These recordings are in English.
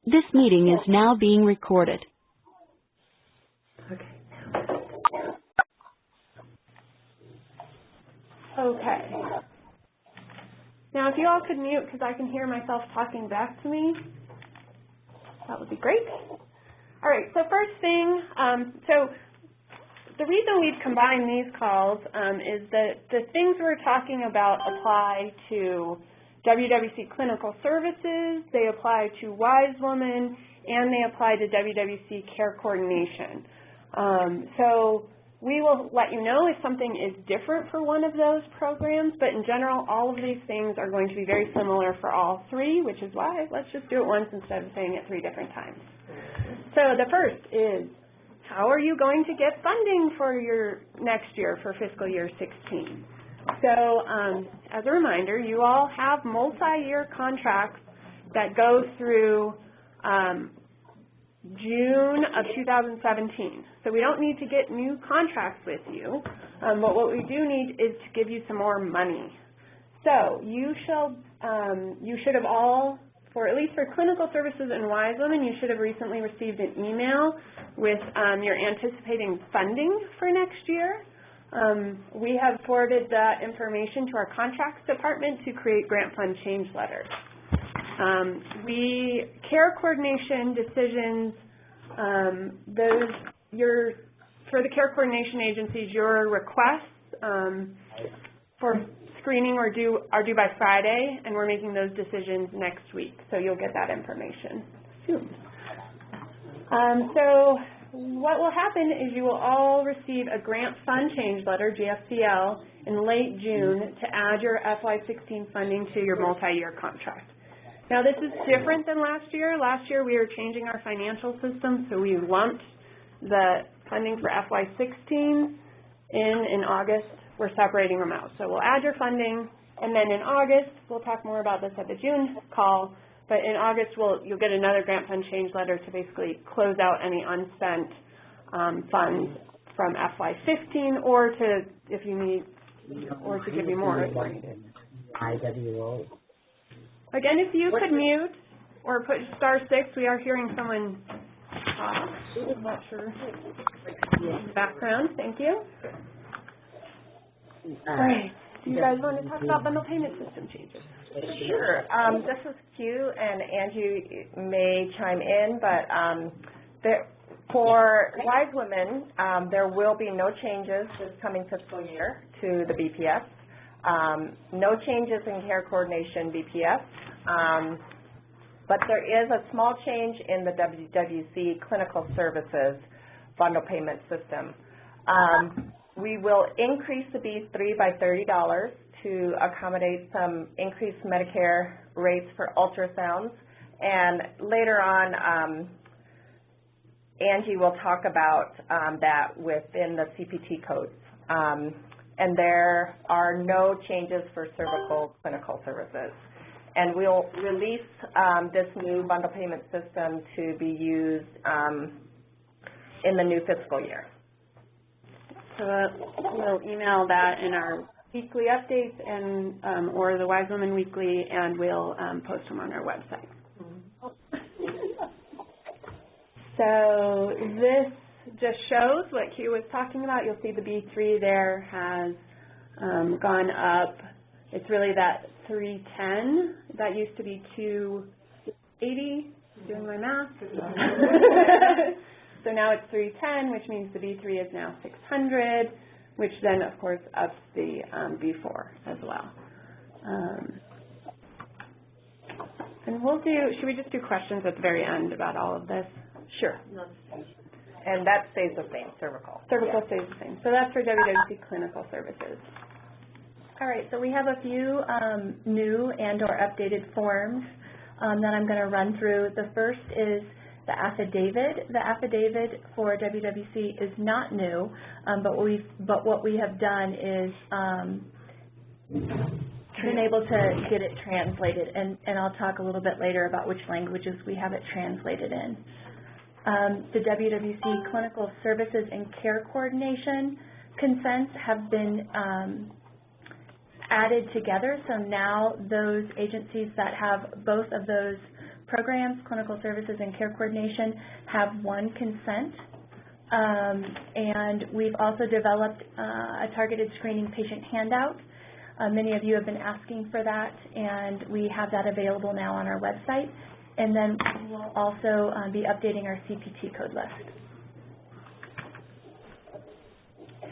This meeting is now being recorded. Okay. Okay. Now, if you all could mute because I can hear myself talking back to me, that would be great. All right, so first thing, so the reason we've combined these calls is that the things we're talking about apply to WWC Clinical Services, they apply to Wise Woman, and they apply to WWC Care Coordination. So we will let you know if something is different for one of those programs, but in general, all of these things are going to be very similar for all three, which is why let's just do it once instead of saying it 3 different times. So the first is, how are you going to get funding for your next year for fiscal year 16? So as a reminder, you all have multi-year contracts that go through June of 2017. So we don't need to get new contracts with you, but what we do need is to give you some more money. So you should have all, for at least for clinical services and Wise Women, you should have recently received an email with your anticipating funding for next year. We have forwarded that information to our contracts department to create grant fund change letters. Care coordination decisions, for the care coordination agencies, your requests for screening are due by Friday, and we're making those decisions next week, so you'll get that information soon. So what will happen is you will all receive a grant fund change letter, GFCL, in late June to add your FY2016 funding to your multi-year contract. Now this is different than last year. Last year we were changing our financial system, so we lumped the funding for FY2016 in August. We're separating them out. So we'll add your funding, and then in August, we'll talk more about this at the June call, but in August you'll get another grant fund change letter to basically close out any unspent funds from FY2015, or to, if you need, or to give you more if needed. Again, if you could mute or put *6, we are hearing someone talk. I'm not sure. Background, thank you. All right. Do you guys want to talk about bundle payment system changes? Sure. This is Q, and Angie may chime in, but for Wise Women, there will be no changes this coming fiscal year to the BPS. No changes in care coordination BPS, but there is a small change in the WWC Clinical Services bundle payment system. We will increase the B3 by $30 to accommodate some increased Medicare rates for ultrasounds, and later on Angie will talk about that within the CPT codes. And there are no changes for cervical clinical services. And we'll release this new bundle payment system to be used in the new fiscal year. So we'll email that in our weekly updates and or the Wise Women Weekly, and we'll post them on our website. So this just shows what Q was talking about. You'll see the B3 there has gone up. It's really that 310. That used to be 280. Doing my math. So now it's 310, which means the B3 is now 600, which then, of course, ups the B4 as well. And we'll do, should we just do questions at the very end about all of this? Sure. And that stays the same, cervical. Cervical stays the same. So that's for WWC Clinical Services. All right, so we have a few new and or updated forms that I'm going to run through. The first is the affidavit. The affidavit for WWC is not new, but what we have done is been able to get it translated, and I'll talk a little bit later about which languages we have it translated in. The WWC Clinical Services and Care Coordination consents have been added together, so now those agencies that have both of those programs, clinical services, and care coordination have one consent. And we've also developed a targeted screening patient handout. Many of you have been asking for that, and we have that available now on our website. And then we'll also be updating our CPT code list.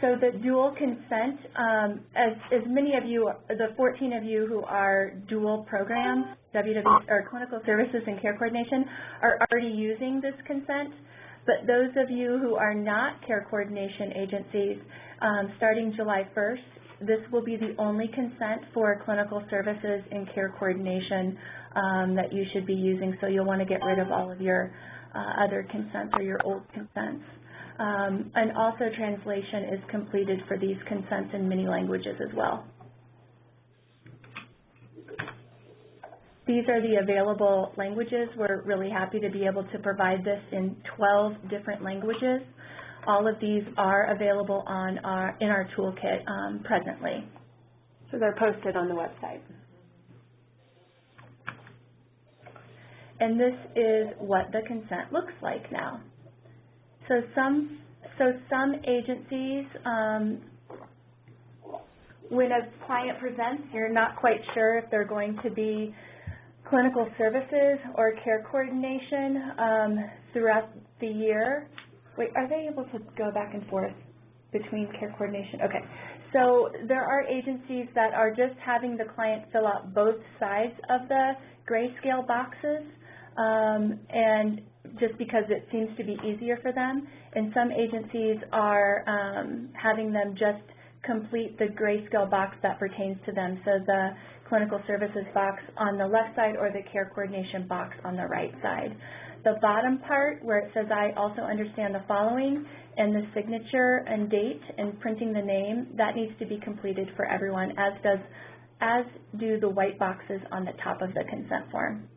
So the dual consent, as many of you, the 14 of you who are dual programs, or clinical services and care coordination, are already using this consent. But those of you who are not care coordination agencies, starting July 1st, this will be the only consent for clinical services and care coordination that you should be using. So you'll want to get rid of all of your other consents or your old consents. And also translation is completed for these consents in many languages as well. These are the available languages. We're really happy to be able to provide this in 12 different languages. All of these are available in our toolkit presently. So they're posted on the website. And this is what the consent looks like now. So some agencies, when a client presents, you're not quite sure if they're going to be clinical services or care coordination throughout the year. Wait, are they able to go back and forth between care coordination? Okay. So there are agencies that are just having the client fill out both sides of the grayscale boxes, and just because it seems to be easier for them. And some agencies are having them just complete the grayscale box that pertains to them, so the clinical services box on the left side or the care coordination box on the right side. The bottom part where it says I also understand the following and the signature and date and printing the name, that needs to be completed for everyone, as do the white boxes on the top of the consent form.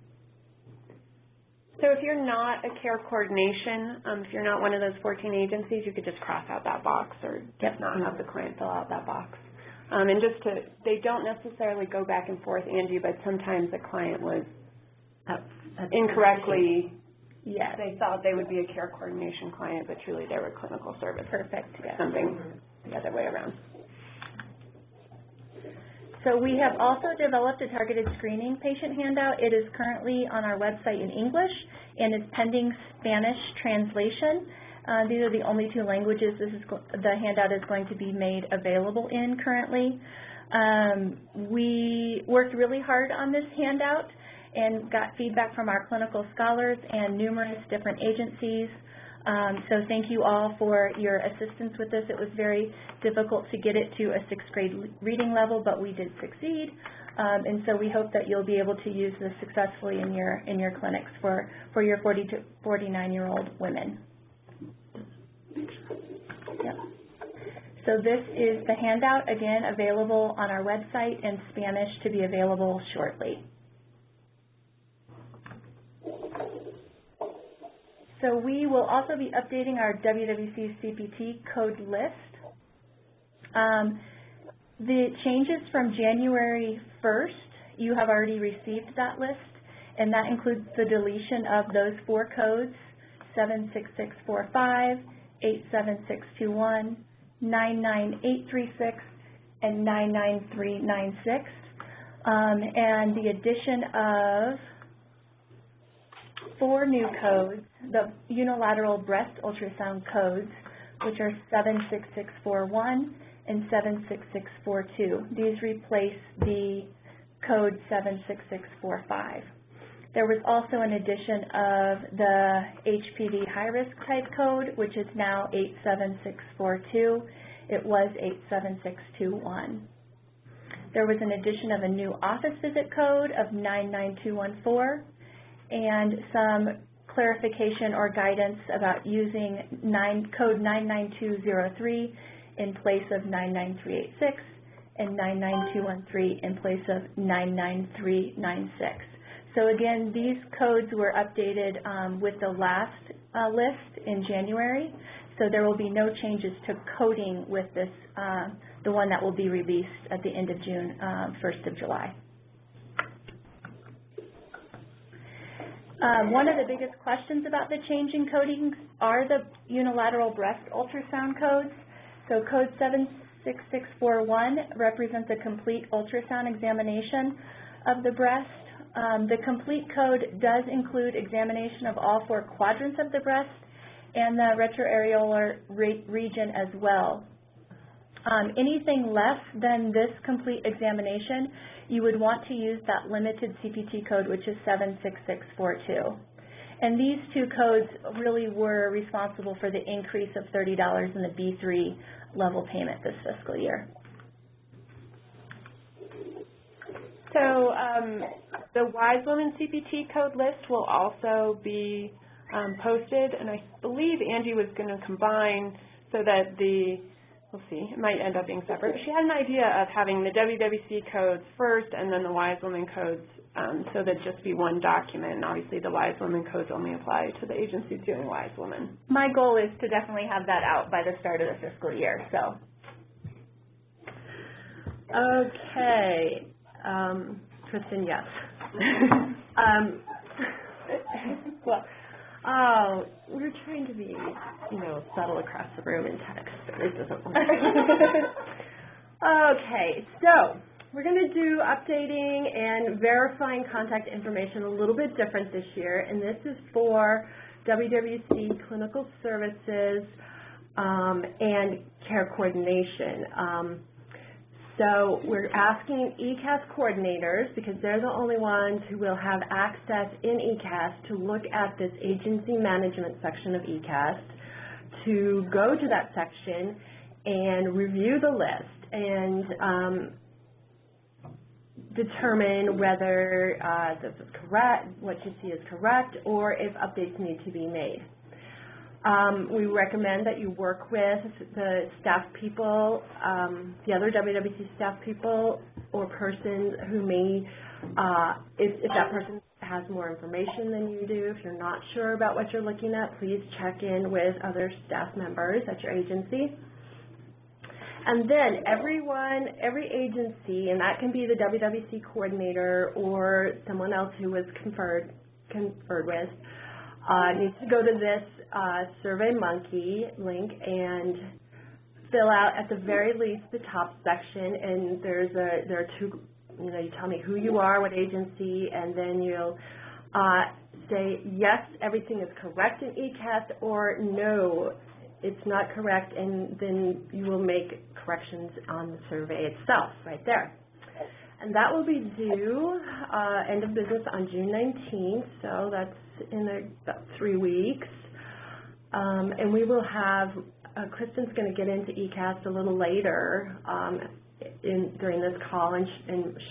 So if you're not a care coordination, if you're not one of those 14 agencies, you could just cross out that box or just not have the client fill out that box. And they don't necessarily go back and forth, Angie, but sometimes the client was incorrectly, they thought they would be a care coordination client, but truly they were clinical service. Perfect. Yes. Something the other way around. So we have also developed a targeted screening patient handout. It is currently on our website in English and is pending Spanish translation. These are the only two languages the handout is going to be made available in currently. We worked really hard on this handout and got feedback from our clinical scholars and numerous different agencies. So thank you all for your assistance with this. It was very difficult to get it to a 6th grade reading level, but we did succeed. And so we hope that you'll be able to use this successfully in your clinics for your 40 to 49-year-old women. Yep. So this is the handout, again, available on our website in Spanish to be available shortly. So we will also be updating our WWC CPT code list. The changes from January 1st, you have already received that list, and that includes the deletion of those 4 codes, 76645, 87621, 99836, and 99396, and the addition of 4 new codes, the unilateral breast ultrasound codes, which are 76641 and 76642. These replace the code 76645. There was also an addition of the HPV high-risk type code, which is now 87642. It was 87621. There was an addition of a new office visit code of 99214 and some clarification or guidance about using code 99203 in place of 99386 and 99213 in place of 99396. So again, these codes were updated with the last list in January, so there will be no changes to coding with this, the one that will be released at the end of June, 1st of July. One of the biggest questions about the change in codings are the unilateral breast ultrasound codes. So code 76641 represents a complete ultrasound examination of the breast. The complete code does include examination of all 4 quadrants of the breast and the retroareolar region as well. Anything less than this complete examination, you would want to use that limited CPT code, which is 76642. And these 2 codes really were responsible for the increase of $30 in the B3 level payment this fiscal year. So the Wise Woman CPT code list will also be posted, and I believe Angie was going to combine so that we'll see, it might end up being separate, but she had an idea of having the WWC codes first and then the Wise Woman codes so that just be one document, and obviously the Wise Woman codes only apply to the agencies doing Wise Woman. My goal is to definitely have that out by the start of the fiscal year, so. Okay. Kristen, yes. Well, we're trying to be, subtle across the room in text, but it doesn't work. Okay, so we're going to do updating and verifying contact information a little bit different this year, and this is for WWC Clinical Services and Care Coordination. So we're asking eCaST coordinators, because they're the only ones who will have access in eCaST to look at this agency management section of eCaST, to go to that section and review the list and determine whether this is correct, what you see is correct, or if updates need to be made. We recommend that you work with the staff people, the other WWC staff people or persons who may, if that person has more information than you do, if you're not sure about what you're looking at, please check in with other staff members at your agency. And then every agency, and that can be the WWC coordinator or someone else who was conferred with, needs to go to this SurveyMonkey link and fill out at the very least the top section, and there are 2, you tell me who you are, what agency, and then you'll say yes, everything is correct in eCaST, or no, it's not correct, and then you will make corrections on the survey itself right there. And that will be due end of business on June 19th, so that's in about 3 weeks. And we will have, Kristen's going to get into eCaST a little later during this call and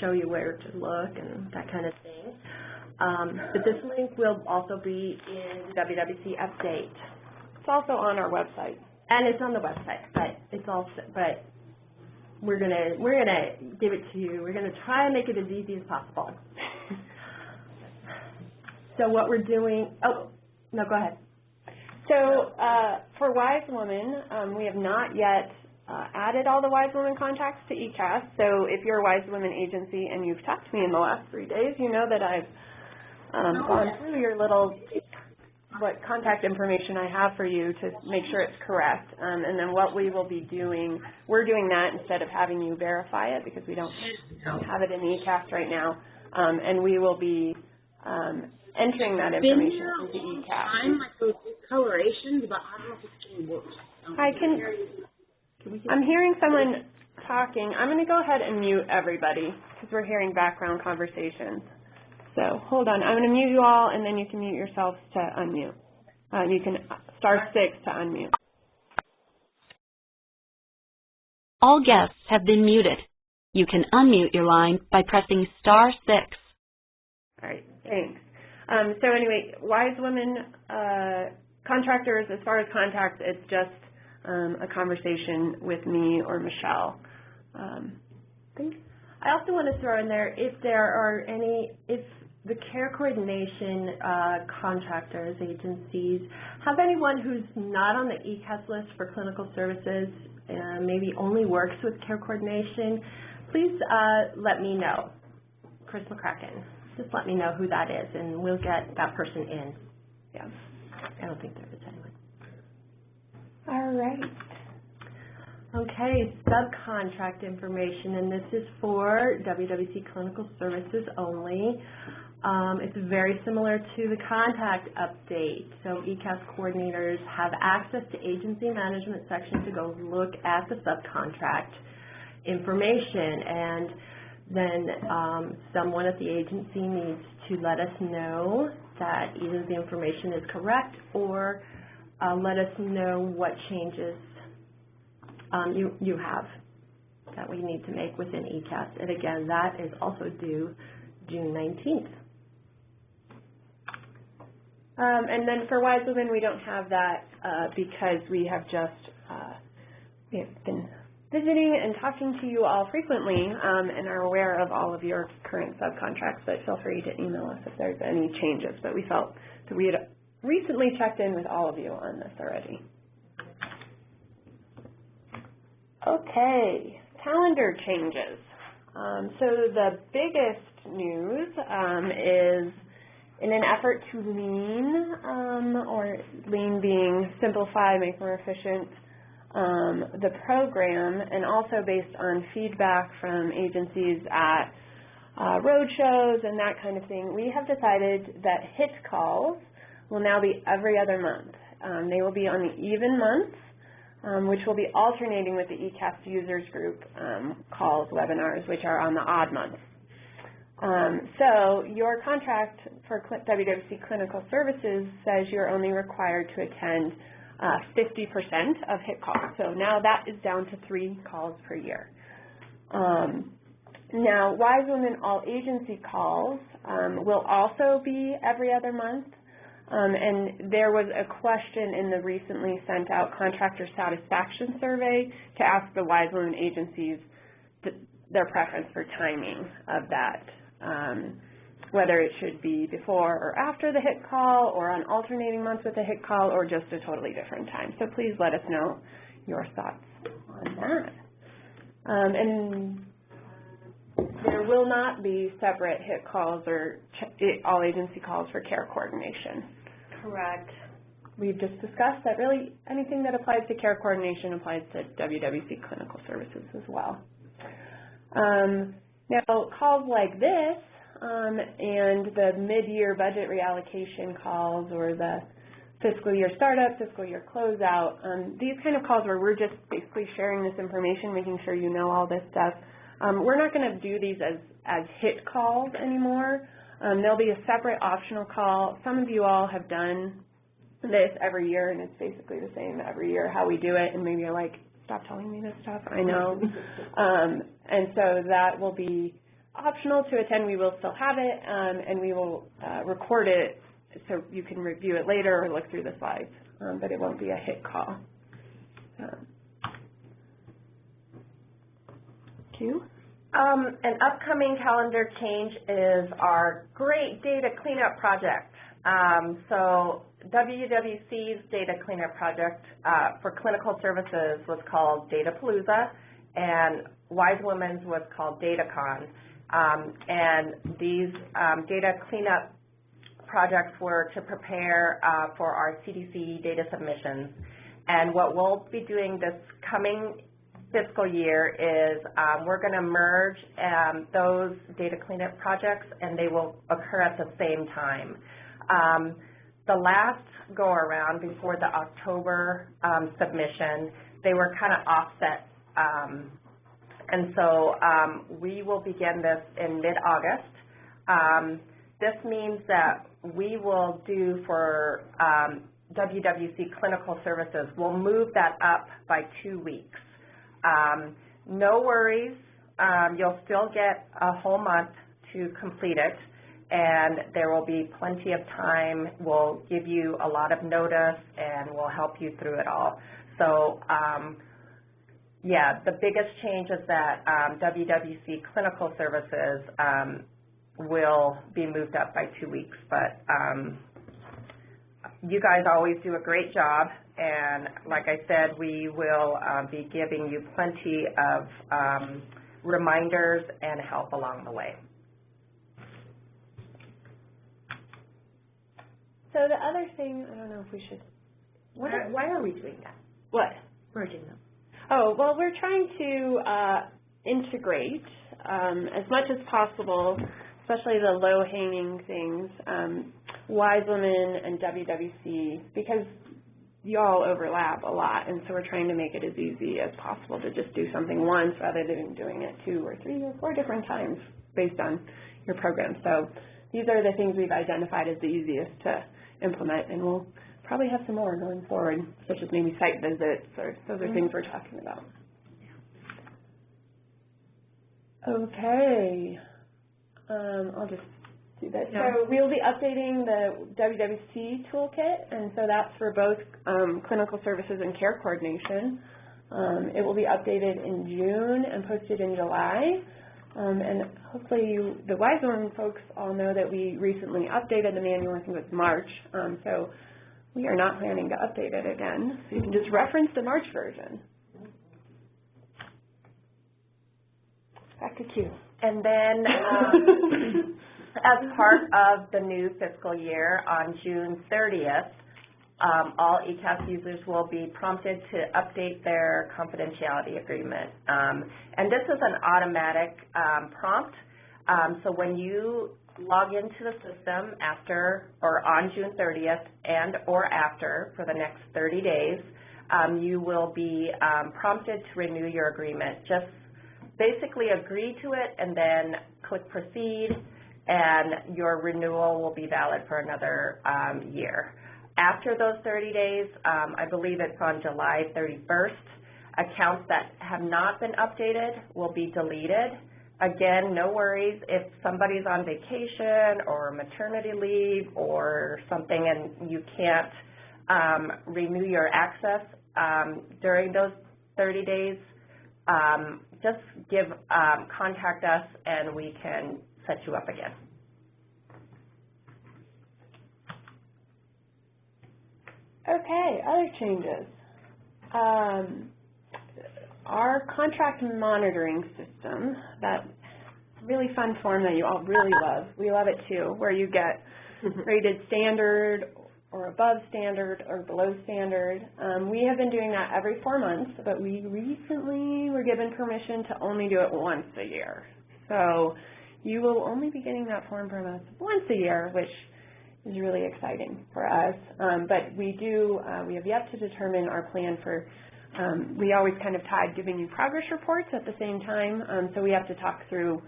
show you where to look and that kind of thing. But this link will also be in the WWC update. It's also on our website. And it's on the website, but we're gonna give it to you. We're gonna try and make it as easy as possible. So what we're doing, oh, no, go ahead. So for Wise Woman, we have not yet added all the Wise Woman contacts to eCaST. So if you're a Wise Woman agency and you've talked to me in the last 3 days, you know that I've gone through your what contact information I have for you to make sure it's correct. And then what we will be doing, we're doing that instead of having you verify it because we don't have it in eCaST right now. And we will be entering that information into eCaST. Like those colorations, but I don't know if it's going to work. I'm hearing someone talking. I'm going to go ahead and mute everybody because we're hearing background conversations. So hold on. I'm going to mute you all, and then you can mute yourselves to unmute. You can star 6 to unmute. All guests have been muted. You can unmute your line by pressing star 6. All right. Thanks. So anyway, Wise Women contractors, as far as contacts, it's just a conversation with me or Michelle. I also want to throw in there if the care coordination contractors, agencies, have anyone who's not on the eCaST list for clinical services, maybe only works with care coordination, please let me know. Chris McCracken. just let me know who that is, and we'll get that person in. Yeah. I don't think there is anyone. All right. Okay, subcontract information, and this is for WWC Clinical Services only. It's very similar to the contact update. So eCaST coordinators have access to agency management section to go look at the subcontract information, and then someone at the agency needs to let us know that either the information is correct or let us know what changes you have that we need to make within eCaST. And again, that is also due June 19th. And then for Wise Women, we don't have that because we have been visiting and talking to you all frequently and are aware of all of your current subcontracts, but feel free to email us if there's any changes. But we felt that we had recently checked in with all of you on this already. Okay, calendar changes. So the biggest news is in an effort to lean, or lean being simplify, make more efficient, the program, and also based on feedback from agencies at road shows and that kind of thing, we have decided that HIT calls will now be every other month. They will be on the even months, which will be alternating with the eCaST users group calls, webinars, which are on the odd months. So your contract for WWC Clinical Services says you're only required to attend 50% of HIT calls. So now that is down to 3 calls per year. Now, Wise Women All Agency calls will also be every other month. And there was a question in the recently sent out contractor satisfaction survey to ask the Wise Women agencies their preference for timing of that, whether it should be before or after the HIT call or on alternating months with a HIT call or just a totally different time. So please let us know your thoughts on that. And there will not be separate HIT calls or all agency calls for care coordination. Correct. We've just discussed that really anything that applies to care coordination applies to WWC Clinical Services as well. Now, calls like this and the mid-year budget reallocation calls or the fiscal year startup, fiscal year closeout, these kind of calls where we're just basically sharing this information, making sure you know all this stuff. We're not going to do these as HIT calls anymore. There'll be a separate optional call. Some of you all have done this every year, and it's basically the same every year how we do it, and maybe you're like, stop telling me this stuff, I know. And so that will be optional to attend. We will still have it, and we will record it so you can review it later or look through the slides, but it won't be a HIT call. Q? An upcoming calendar change is our great data cleanup project. So WWC's data cleanup project for clinical services was called Datapalooza, and Wise Women's was called DataCon. And these data cleanup projects were to prepare for our CDC data submissions. And what we'll be doing this coming fiscal year is we're going to merge those data cleanup projects, and they will occur at the same time. The last go-around before the October submission, they were kind of offset. And so we will begin this in mid-August. This means that we will do for WWC Clinical Services, we'll move that up by 2 weeks. No worries, you'll still get a whole month to complete it, and there will be plenty of time. We'll give you a lot of notice, and we'll help you through it all. So, yeah, the biggest change is that WWC Clinical Services will be moved up by 2 weeks, but you guys always do a great job, and like I said, we will be giving you plenty of reminders and help along the way. So the other thing, I don't know if we should. Why are we doing that? What? Merging them. Oh, well, we're trying to integrate as much as possible, especially the low-hanging things, Wise Women and WWC, because y'all overlap a lot, and so we're trying to make it as easy as possible to just do something once rather than doing it 2 or 3 or 4 different times based on your program. So these are the things we've identified as the easiest to implement, and we'll probably have some more going forward, such as maybe site visits, or those are things we're talking about. Okay. I'll just do that. Yeah. So we'll be updating the WWC toolkit, and so that's for both clinical services and care coordination. It will be updated in June and posted in July. And hopefully the Wise Women folks all know that we recently updated the manual, I think it was March. So we are not planning to update it again. So you can just reference the March version. Back to Q. And then as part of the new fiscal year on June 30th, all eCaST users will be prompted to update their confidentiality agreement. And this is an automatic prompt. So when you log into the system after or on June 30th and or after for the next 30 days, you will be prompted to renew your agreement. Just basically agree to it and then click proceed, and your renewal will be valid for another year. After those 30 days, I believe it's on July 31st, accounts that have not been updated will be deleted. Again, no worries if somebody's on vacation or maternity leave or something and you can't renew your access during those 30 days, just contact us and we can set you up again. Okay, other changes. Our contract monitoring system, that really fun form that you all really love, we love it too, where you get rated standard or above standard or below standard. We have been doing that every 4 months, but we recently were given permission to only do it once a year. So you will only be getting that form from us once a year, which is really exciting for us. But we have yet to determine our plan for, we always kind of tied giving you progress reports at the same time, so we have to talk through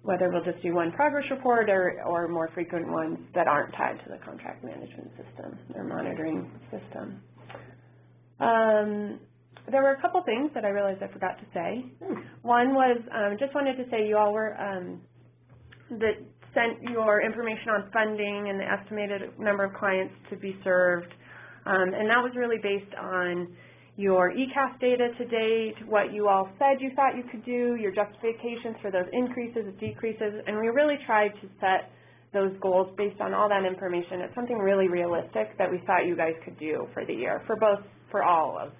whether we'll just do one progress report or more frequent ones that aren't tied to the contract management system, their monitoring system. There were a couple things that I realized I forgot to say. One was, just wanted to say you all were, that sent your information on funding and the estimated number of clients to be served, and that was really based on your eCaST data to date, what you all said you thought you could do, your justifications for those increases, decreases, and we really tried to set those goals based on all that information. It's something really realistic that we thought you guys could do for the year, for all of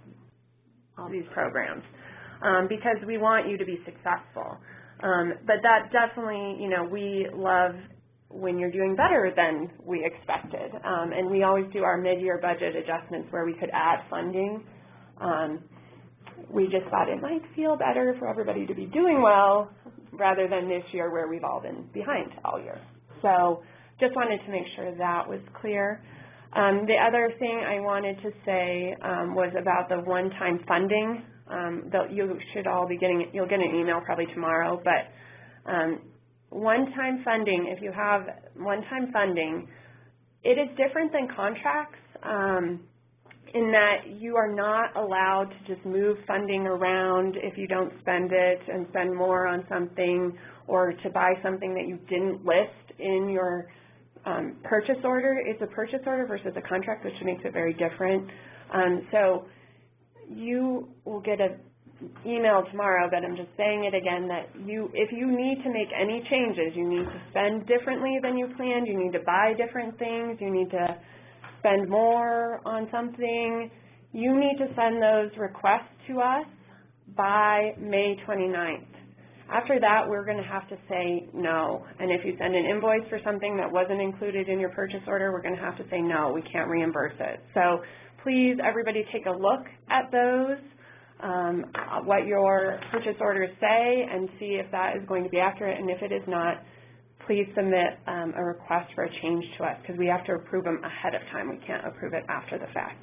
these programs, because we want you to be successful. But that definitely, we love when you're doing better than we expected, and we always do our mid-year budget adjustments where we could add funding. We just thought it might feel better for everybody to be doing well rather than this year where we've all been behind all year. So just wanted to make sure that was clear. The other thing I wanted to say was about the one-time funding. You should all be getting it. You'll get an email probably tomorrow, but one-time funding, if you have one-time funding, it is different than contracts in that you are not allowed to just move funding around if you don't spend it and spend more on something, or to buy something that you didn't list in your purchase order. It's a purchase order versus a contract, which makes it very different. So you will get an email tomorrow, but I'm just saying it again, that if you need to make any changes, you need to spend differently than you planned, you need to buy different things, you need to spend more on something, you need to send those requests to us by May 29th. After that, we're going to have to say no. And if you send an invoice for something that wasn't included in your purchase order, we're going to have to say no, we can't reimburse it. So please, everybody take a look at those, what your purchase orders say, and see if that is going to be accurate. And if it is not, please submit a request for a change to us, because we have to approve them ahead of time. We can't approve it after the fact.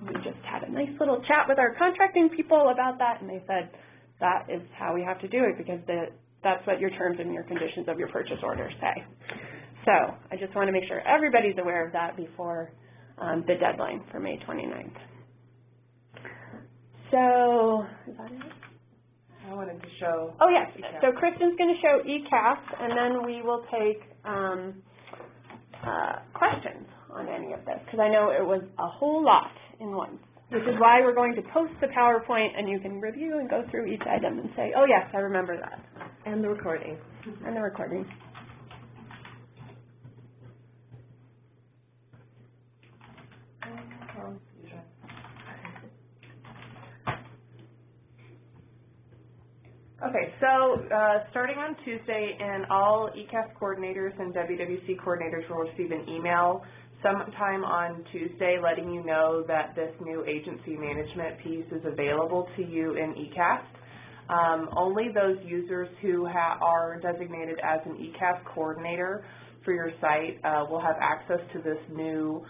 We just had a nice little chat with our contracting people about that, and they said that is how we have to do it, because that's what your terms and your conditions of your purchase order say. So I just want to make sure everybody's aware of that before the deadline for May 29th. So is that it? I wanted to show. Oh, yes. eCaST. So Kristen's going to show eCaST, and then we will take questions on any of this, because I know it was a whole lot in one, which is why we're going to post the PowerPoint, and you can review and go through each item and say, oh, yes, I remember that. And the recording. And the recording. Okay, so starting on Tuesday, and all eCaST coordinators and WWC coordinators will receive an email sometime on Tuesday letting you know that this new agency management piece is available to you in eCaST. Only those users who are designated as an eCaST coordinator for your site will have access to this new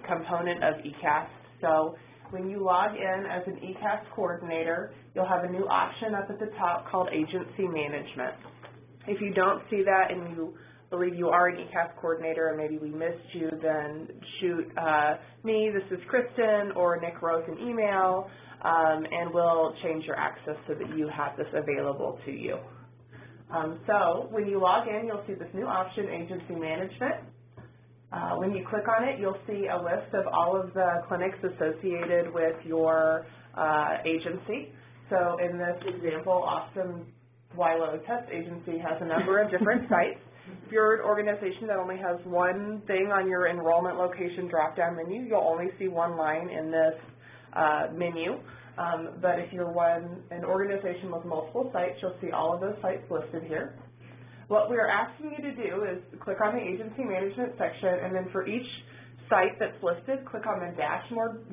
component of eCaST. So when you log in as an eCaST coordinator, you'll have a new option up at the top called Agency Management. If you don't see that and you believe you are an eCaST coordinator and maybe we missed you, then shoot me, this is Kristen, or Nick Rose an email, and we'll change your access so that you have this available to you. So when you log in, you'll see this new option, Agency Management. When you click on it, you'll see a list of all of the clinics associated with your agency. So in this example, Awesome Wilo Test Agency has a number of different sites. If you're an organization that only has one thing on your enrollment location drop-down menu, you'll only see one line in this menu. But if you're an organization with multiple sites, you'll see all of those sites listed here. What we're asking you to do is click on the Agency Management section, and then for each site that's listed, click on the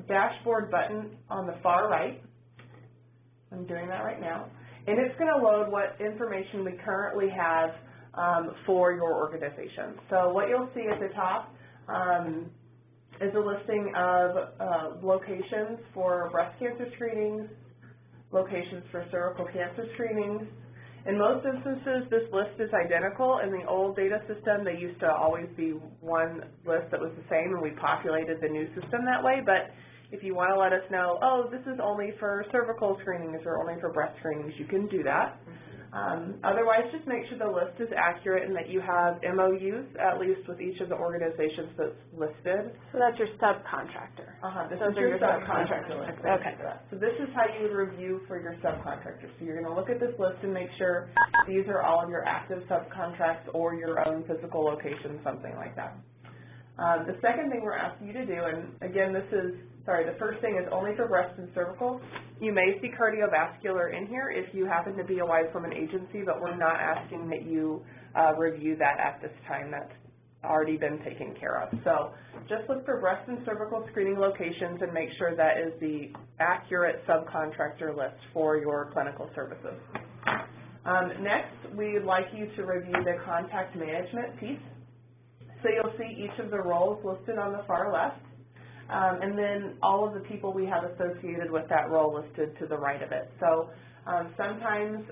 dashboard button on the far right. I'm doing that right now. And it's going to load what information we currently have for your organization. So what you'll see at the top is a listing of locations for breast cancer screenings, locations for cervical cancer screenings. In most instances, this list is identical. In the old data system, they used to always be one list that was the same, and we populated the new system that way. But if you want to let us know, oh, this is only for cervical screenings or only for breast screenings, you can do that. Otherwise, just make sure the list is accurate and that you have MOUs, at least with each of the organizations that's listed. So that's your subcontractor. This is your subcontractor list. Okay. So this is how you would review for your subcontractors. So you're going to look at this list and make sure these are all of your active subcontracts or your own physical location, something like that. The second thing we're asking you to do, and again, the first thing is only for breast and cervical. You may see cardiovascular in here if you happen to be away from an agency, but we're not asking that you review that at this time. That's already been taken care of. So just look for breast and cervical screening locations and make sure that is the accurate subcontractor list for your clinical services. Next, we'd like you to review the contact management piece. So you'll see each of the roles listed on the far left. And then all of the people we have associated with that role listed to the right of it. So sometimes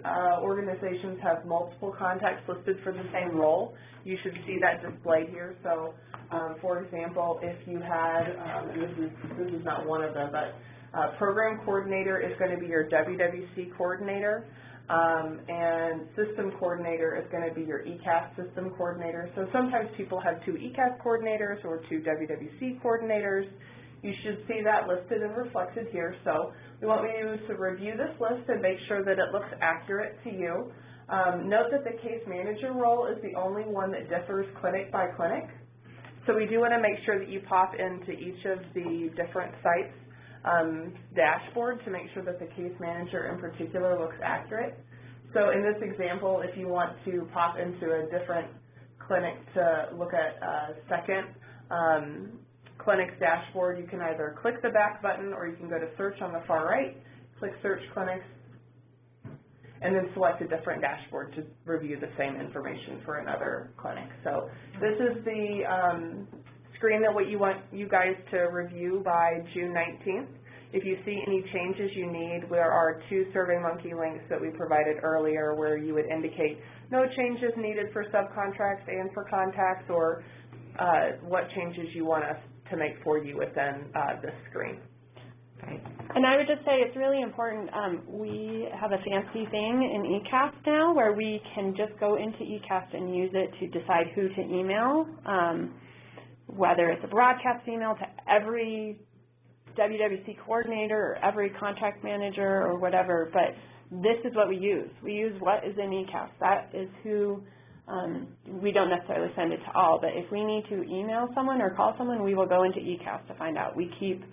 organizations have multiple contacts listed for the same role. You should see that displayed here. So for example, if you had, and this is not one of them, but program coordinator is going to be your WWC coordinator. And system coordinator is going to be your eCaST system coordinator. So sometimes people have two eCaST coordinators or two WWC coordinators. You should see that listed and reflected here. So we want you to review this list and make sure that it looks accurate to you. Note that the case manager role is the only one that differs clinic by clinic. So we do want to make sure that you pop into each of the different sites dashboard to make sure that the case manager in particular looks accurate. So in this example, if you want to pop into a different clinic to look at a second clinic's dashboard, you can either click the back button or you can go to search on the far right, click search clinics, and then select a different dashboard to review the same information for another clinic. So this is the screen that what you want you guys to review by June 19th. If you see any changes you need, there are 2 SurveyMonkey links that we provided earlier where you would indicate no changes needed for subcontracts and for contacts, or what changes you want us to make for you within this screen. Right. And I would just say it's really important. We have a fancy thing in eCaST now where we can just go into eCaST and use it to decide who to email, whether it's a broadcast email to every WWC coordinator or every contract manager or whatever, but this is what we use. We use what is in eCaST. That is who, we don't necessarily send it to all, but if we need to email someone or call someone, we will go into eCaST to find out. We keep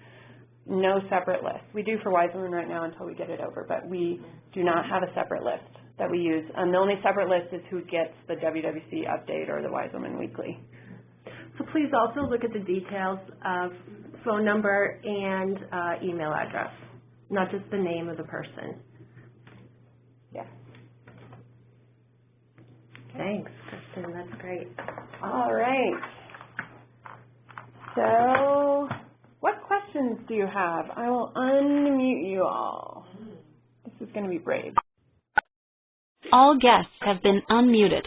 no separate list. We do for Wise Women right now until we get it over, but we do not have a separate list that we use. The only separate list is who gets the WWC update or the Wise Women Weekly. So please also look at the details of phone number and email address, not just the name of the person. Yeah. Thanks, Kristen. That's great. All right. So, what questions do you have? I will unmute you all. This is going to be brave. All guests have been unmuted.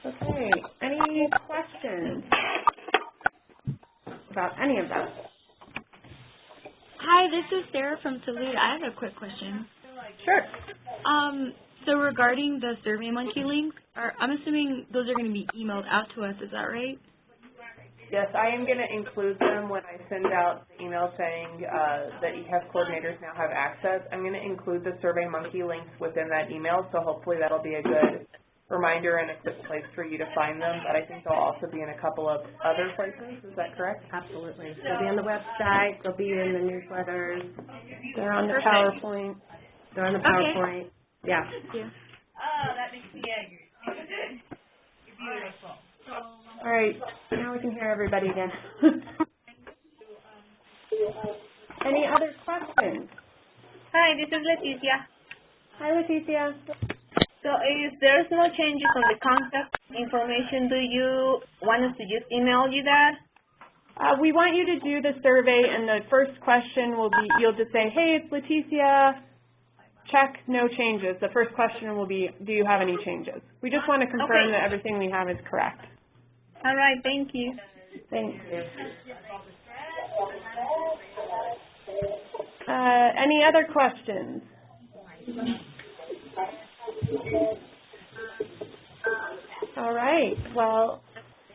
Okay, any questions about any of that? Hi, this is Sarah from Toledo. I have a quick question. Sure. So regarding the SurveyMonkey links, I'm assuming those are going to be emailed out to us. Is that right? Yes, I am going to include them when I send out the email saying that eCaST coordinators now have access. I'm going to include the SurveyMonkey links within that email, so hopefully that'll be a good reminder and a quick place for you to find them, but I think they'll also be in a couple of other places. Is that correct? Absolutely. They'll be on the website. They'll be in the newsletters. They're on the Perfect. PowerPoint. They're on the PowerPoint. Yeah. Thank you. That makes me angry. You're beautiful. All right, now we can hear everybody again. Any other questions? Hi, this is Leticia. Hi, Leticia. So if there's no changes on the contact information, do you want us to just email you that? We want you to do the survey, and the first question will be, you'll just say, hey, it's Leticia, check, no changes. The first question will be, do you have any changes? We just want to confirm that everything we have is correct. All right, thank you. Thanks. Any other questions? All right. Well,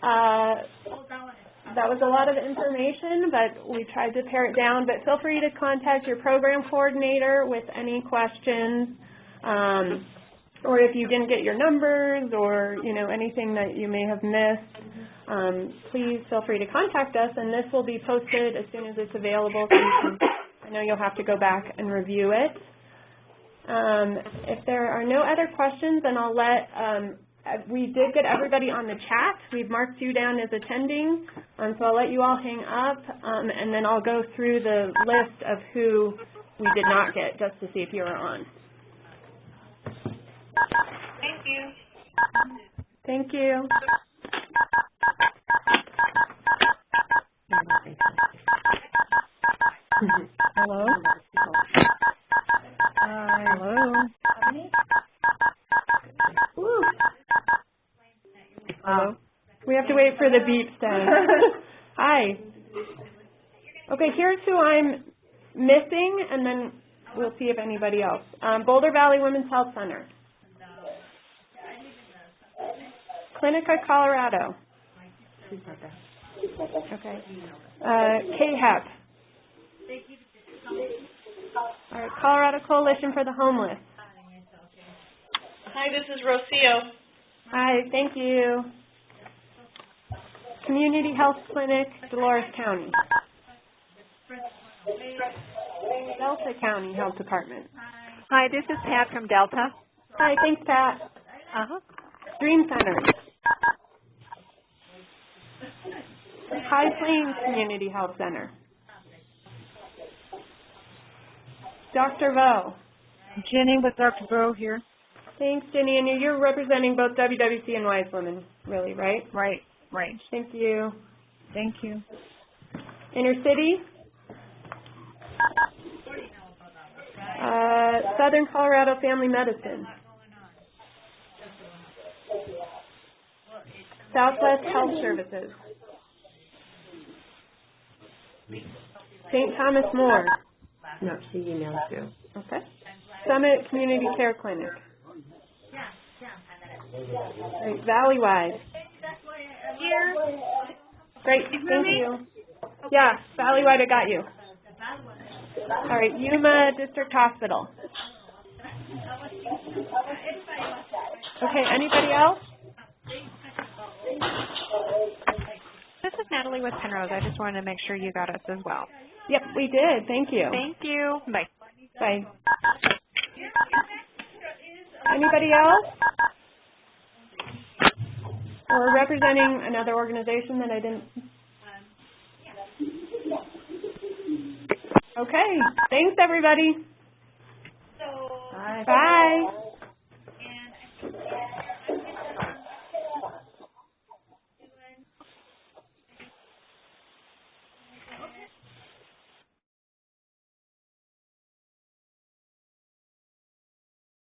that was a lot of information, but we tried to pare it down. But feel free to contact your program coordinator with any questions, or if you didn't get your numbers, or anything that you may have missed. Please feel free to contact us, and this will be posted as soon as it's available. So I know you'll have to go back and review it. If there are no other questions, then I'll let, we did get everybody on the chat. We've marked you down as attending, so I'll let you all hang up, and then I'll go through the list of who we did not get, just to see if you were on. Thank you. Thank you. Hello? Hello? Woo. Hello? We have to wait for the beeps then. Hi. Okay, here's who I'm missing, and then we'll see if anybody else. Boulder Valley Women's Health Center. Clinica, Colorado. Okay. KHEP. All right, Colorado Coalition for the Homeless. Hi, this is Rocio. Hi, thank you. Community Health Clinic, Dolores County. Delta County Health Department. Hi, this is Pat from Delta. Hi, thanks, Pat. Dream Center. High Plains Community Health Center. Dr. Vo. Jenny with Dr. Vo here. Thanks, Jenny. And you're representing both WWC and Wise Women, really, right? Right. Thank you. Thank you. Inner City. Southern Colorado Family Medicine. Southwest Health Services. St. Thomas More. No, she emailed you. Okay. Summit Community Care Clinic. Great. Valleywide. Great. Thank you. Yeah, Valleywide, I got you. All right. Yuma District Hospital. Okay. Anybody else? This is Natalie with Penrose. I just wanted to make sure you got us as well. Yep, we did. Thank you. Thank you. Bye. Bye. Anybody else? Or representing another organization that I didn't? Okay. Thanks, everybody. Bye. Bye.